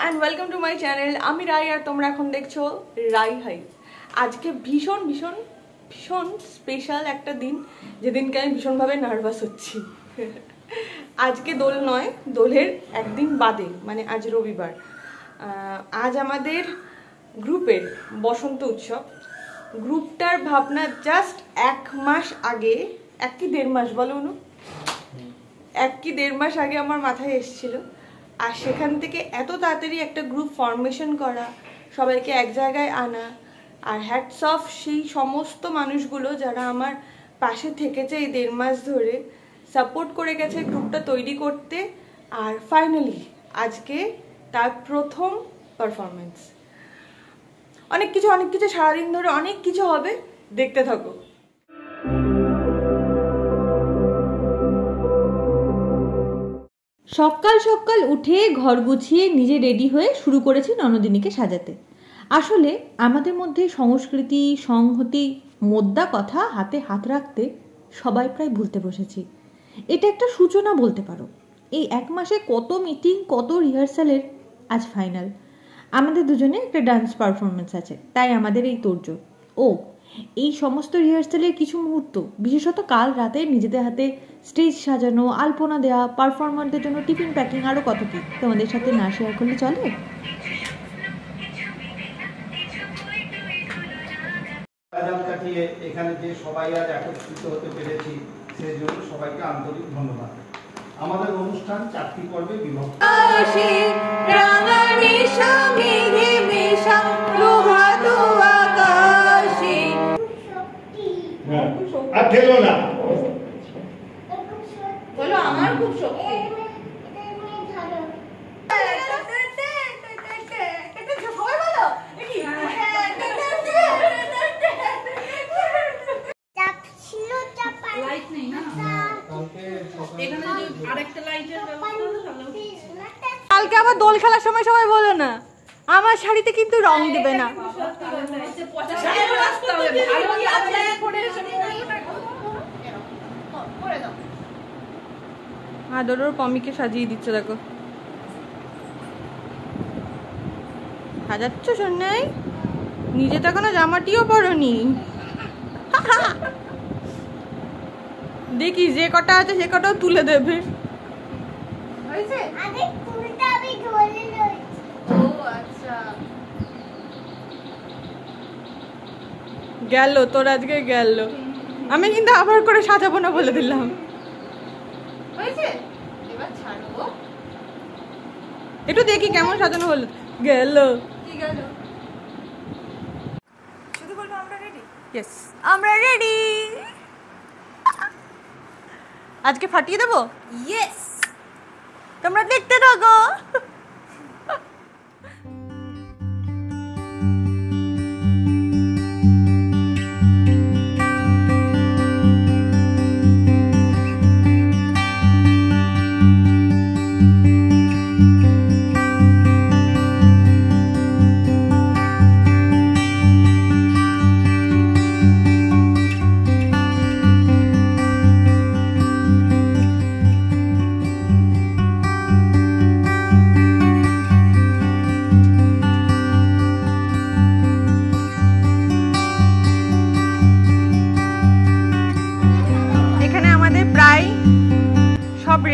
and welcome to my channel. আমি রাই আর তোমরা এখন দেখছো রাই হাই। আজকে ভীষণ ভীষণ ভীষণ স্পেশাল একটা দিন, যেদিনকে আমি ভীষণভাবে নার্ভাস হচ্ছি। আজকে দোল নয়, দোলের একদিন বাদে, মানে আজ রবিবার। আজ আমাদের গ্রুপের বসন্ত উৎসব। গ্রুপটার ভাবনা জাস্ট 1 মাস আগে, 1 কি 1.5 মাস বলো না, 1 কি 1.5 মাস আগে আমার মাথায় এসেছিল। আর সেখান থেকে এত তাড়াতাড়ি একটা গ্রুপ ফরমেশন করা, সবাইকে এক জায়গায় আনা, আর হ্যাটস অফ সেই সমস্ত মানুষগুলো যারা আমার পাশে থেকেছে এই 1.5 মাস ধরে, সাপোর্ট করে গেছে গ্রুপটা তৈরি করতে। আর ফাইনালি আজকে তার প্রথম পারফরমেন্স। অনেক কিছু সারাদিন ধরে অনেক কিছু হবে, দেখতে থাকো। সকাল সকাল উঠে ঘর গুছিয়ে নিজে রেডি হয়ে শুরু করেছি ননদিনীকে সাজাতে। আসলে আমাদের মধ্যে সংস্কৃতি, সংহতি, মোদ্দা কথা হাতে হাত রাখতে সবাই প্রায় ভুলতে বসেছি। এটা একটা সূচনা বলতে পারো। এই 1 মাসে কত মিটিং, কত রিহার্সালের, আজ ফাইনাল। আমাদের দুজনে একটা ডান্স পারফরমেন্স আছে, তাই আমাদের এই তোড়জোড়। এই সমস্ত রিহার্সালের কিছু মুহূর্ত, বিশেষত কাল রাতে নিজেদের হাতে স্টেজ সাজানো, আলপনা দেওয়া, পারফরমারদের জন্য টিফিন প্যাকিং, আরও কত কি তোমাদের সাথে না শেয়ার করলে চলে? কাটিয়ে এখানে যে সবাই আজ একত্রিত হতে পেরেছি, সেই জন্য সবাইকে আন্তরিক ধন্যবাদ। আমাদের অনুষ্ঠান 4টি পর্বে বিভক্ত। আর ঠেলো না, বলো আমার খুব শক্তি। কালকে আবার দোল খেলার সময় সবাই বলো না আমার শাড়িতে কিন্তু রং দেবে না। আদরের পমিকে সাজিয়ে দিচ্ছে, দেখো সাজাচ্ছ শোনাই, নিজে তো এখনো জামাটিও পরনি। দেখি যে কটা আছে সে কটাও তুলে দেবে। গেল তোর আজকে গেল, আমি কিন্তু আবার করে সাজাবো না বলে দিলাম। একটু দেখি কেমন সাজানো হলো। গেল শুধু বলবো আমরা রেডি। ইয়েস, আমরা রেডি। আজকে ফাটিয়ে দেবো। ইয়েস, তোমরা দেখতে থাকো।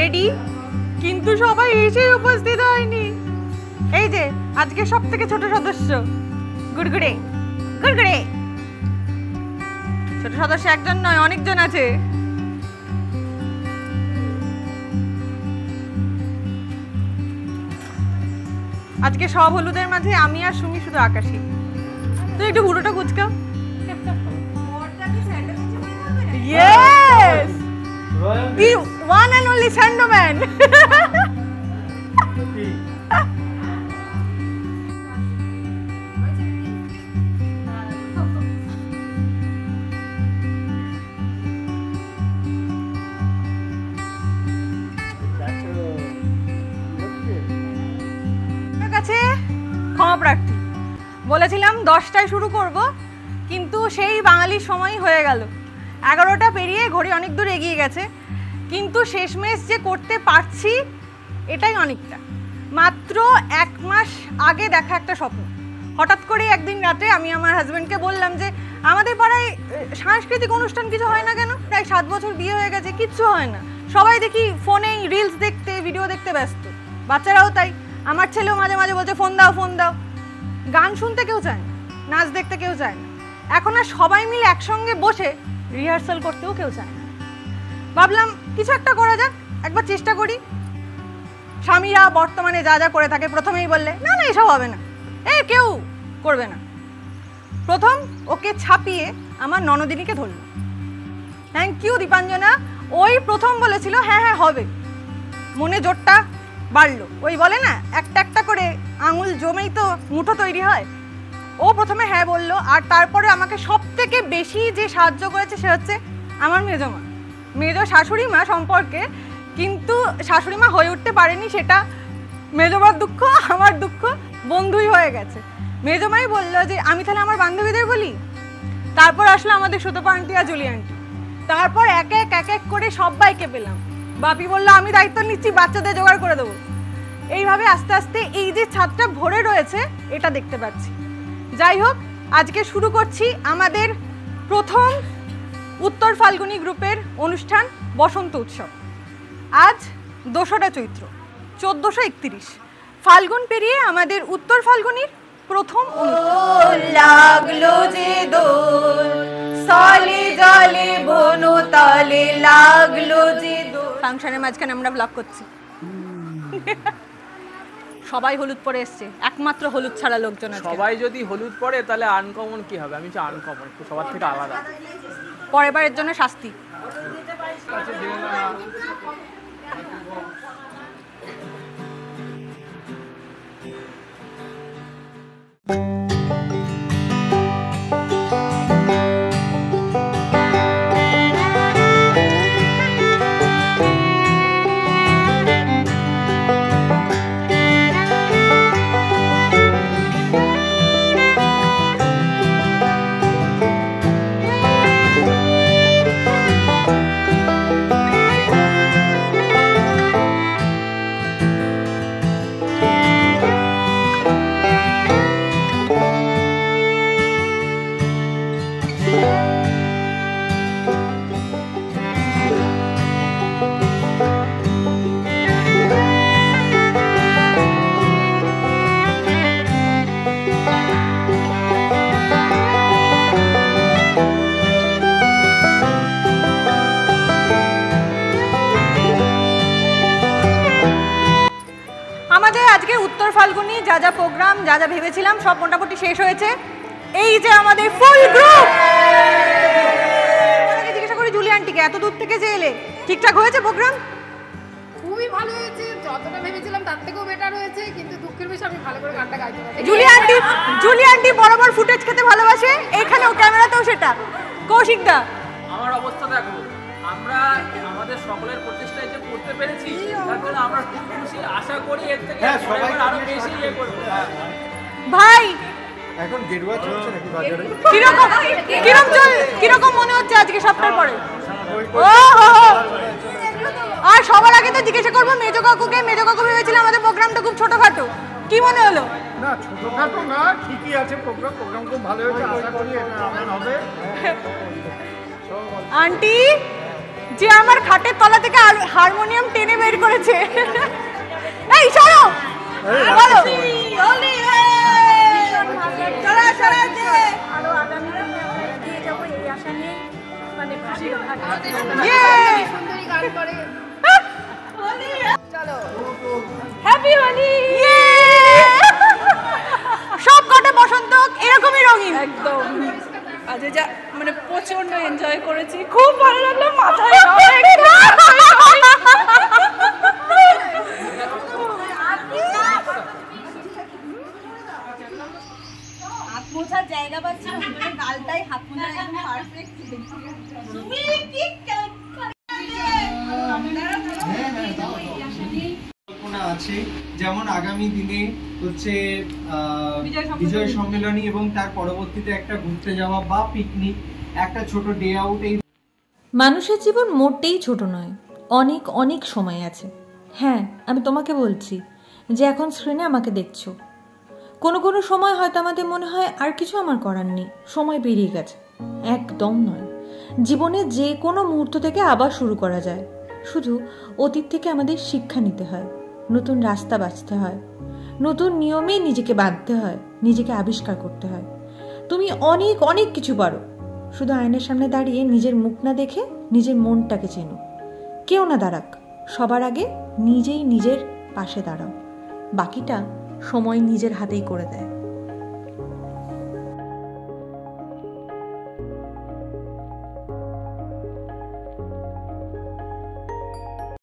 রেডি, কিন্তু সবাই এসে উপস্থিত হয়নি। এই যে আজকে সব থেকে ছোট সদস্য গুড়গুড়ে গুড়গুড়ে। ছোট সদস্য একজন নয়, অনেকজন আছে। আজকে সব হলুদের মাঝে আমি আর সুমি শুধু আকাশী। তুই একটু বুড়োটা কুচকা। Yes, the one and only Sandoman. কাছে ক্ষমা প্রার্থী। বলেছিলাম 10টায় শুরু করব, কিন্তু সেই বাঙালির সময় হয়ে গেল 11টা পেরিয়ে, ঘড়ি অনেক দূর এগিয়ে গেছে। কিন্তু শেষমেশ যে করতে পারছি এটাই অনেকটা। মাত্র 1 মাস আগে দেখা একটা স্বপ্ন। হঠাৎ করে একদিন রাতে আমি আমার হাজব্যান্ডকে বললাম যে আমাদের পাড়ায় সাংস্কৃতিক অনুষ্ঠান কিছু হয় না কেন, প্রায় 7 বছর বিয়ে হয়ে গেছে, কিচ্ছু হয় না, সবাই দেখি ফোনেই রিলস দেখতে ভিডিও দেখতে ব্যস্ত, বাচ্চারাও তাই, আমার ছেলেও মাঝে মাঝে বলছে ফোন দাও ফোন দাও। গান শুনতে কেউ চায় না, নাচ দেখতে কেউ চায় না, এখন আর সবাই মিলে একসঙ্গে বসে রিহার্সাল করতেও কেউ চায় না। ভাবলাম কিছু একটা করা যাক, একবার চেষ্টা করি। স্বামীরা বর্তমানে যা যা করে থাকে প্রথমেই বললে না না এসব হবে না, কেউ করবে না। প্রথম ওকে ছাপিয়ে আমার ননদিনীকে ধরলো। থ্যাংক ইউ দীপাঞ্জনা, ওই প্রথম বলেছিল হ্যাঁ হ্যাঁ হবে, মনে জোরটা বাড়লো। ওই বলে না একটা একটা করে আঙুল জমেই তো মুঠো তৈরি হয়, ও প্রথমে হ্যাঁ বললো। আর তারপরে আমাকে সব থেকে বেশি যে সাহায্য করেছে সে হচ্ছে আমার মেজমা, মেজ শাশুড়ি মা সম্পর্কে, কিন্তু শাশুড়ি মা হয়ে উঠতে পারেনি, সেটা মেজমার দুঃখ, আমার দুঃখ, বন্ধুই হয়ে গেছে। মেজমাই বললো যে আমি তাহলে আমার বান্ধবীদের বলি। তারপর আসলো আমাদের সুতপা আন্টি আর জুলি আন্টি, তারপর এক এক করে সবাইকে পেলাম। বাপি বললো আমি দায়িত্ব নিচ্ছি, বাচ্চাদের জোগাড় করে দেবো। এইভাবে আস্তে আস্তে এই যে ছাদটা ভরে রয়েছে এটা দেখতে পাচ্ছি। যাই হোক, আজকে শুরু করছি আমাদের প্রথম উত্তর ফাল্গুনী গ্রুপের অনুষ্ঠান বসন্ত উৎসব। আজ 2রা চৈত্র 1431, ফাল্গুন পেরিয়ে আমাদের উত্তর ফাল্গুনির প্রথম অনুষ্ঠান। লাগলো যে দোল সালে জলে বনো তালে, লাগলো যে দোল। ফাংশনের মাঝখানে আমরা ব্লগ করছি, সবাই হলুদ পরে এসছে, একমাত্র হলুদ ছাড়া লোকজন আছে। সবাই যদি হলুদ পরে তাহলে আনকমন কি হবে? আমি চাই আনকমন, একটু সবার থেকে আলাদা। পরের বারের জন্য শাস্তি। আজকে উত্তর ফাল্গুনি যা যা প্রোগ্রাম যা যা ভেবেছিলাম সব মোটামুটি শেষ হয়েছে। এই যে আমাদের ফুল গ্রুপ, জিজ্ঞাসা করি জুলি আন্টিকে, এত দূর থেকে যে এলে ঠিকঠাক হয়েছে প্রোগ্রাম? খুবই ভালো হয়েছে, যতটা ভেবেছিলাম তার থেকেও বেটার হয়েছে, কিন্তু দুঃখের বিষয় আমি ভালো করে গানটা গাইতে পারি। জুলি আন্টি বরাবর ফুটেজ খেতে ভালোবাসে, এখানেও ক্যামেরাতেও সেটা। কৌশিক দা, আমার অবস্থা দেখো, আমরা আমাদের সকলের প্রচেষ্টায় যে করতে পেরেছি তার জন্য আমরা খুব খুশি, আশা করি এর থেকে আরো বেশি ইয়ে করব। ভাই এখন গেরুয়া চলছে নাকি বাজারে? কিরকম মনে হচ্ছে আজকে সপ্তাহের পরে? আর সবার আগে তো জিজ্ঞাসা করবো মেজো কাকুকে। মেজো কাকু ভেবেছিল আমাদের প্রোগ্রামটা খুব ছোটখাটো, কি মনে হলো? না ছোটখাটো না, ঠিকই আছে প্রোগ্রাম খুব ভালো হয়েছে, আশা করি এটা এমন হবে। আন্টি যে আমার খাটের তলা থেকে হারমোনিয়াম টেনে বের করেছে, এই সরো বলো। আরো আগামী দিনে আমরা এগিয়ে যাবো এই আশা নিয়ে, মানে সুন্দরী গান করে। চলো হ্যাপি হোলি। সব কটা বসন্ত এরকমই রঙিন একদম। আজ যা মানে প্রচন্ড এনজয় করেছি, খুব ভালো লাগলো। মাথায় হাত মোছার জায়গা পাচ্ছি না, গালটাই হাত মোছার একদম পারফেক্ট। আছে যেমন আগামী দিনে হচ্ছে বিজয় সম্মেলনী এবং তার পরবর্তীতে একটা ঘুরতে যাওয়া বা পিকনিক, একটা ছোট ডে আউট। এই মানুষের জীবন মোটেই ছোট নয়, অনেক অনেক সময় আছে। হ্যাঁ, আমি তোমাকে বলছি, যে এখন স্ক্রিনে আমাকে দেখছো। কোনো কোনো সময় হয়তো আমাদের মনে হয় আর কিছু আমার করার নেই, সময় পেরিয়ে গেছে। একদম নয়, জীবনে যে কোনো মুহূর্ত থেকে আবার শুরু করা যায়। শুধু অতীত থেকে আমাদের শিক্ষা নিতে হয়, নতুন রাস্তা বাছতে হয়, নতুন নিয়মে নিজেকে বাঁধতে হয়, নিজেকে আবিষ্কার করতে হয়। তুমি অনেক অনেক কিছু পারো, শুধু আয়নার সামনে দাঁড়িয়ে নিজের মুখ না দেখে নিজের মনটাকে চেনো। কেউ না দাঁড়াক, সবার আগে নিজেই নিজের পাশে দাঁড়াও, বাকিটা সময় নিজের হাতেই করে দেয়।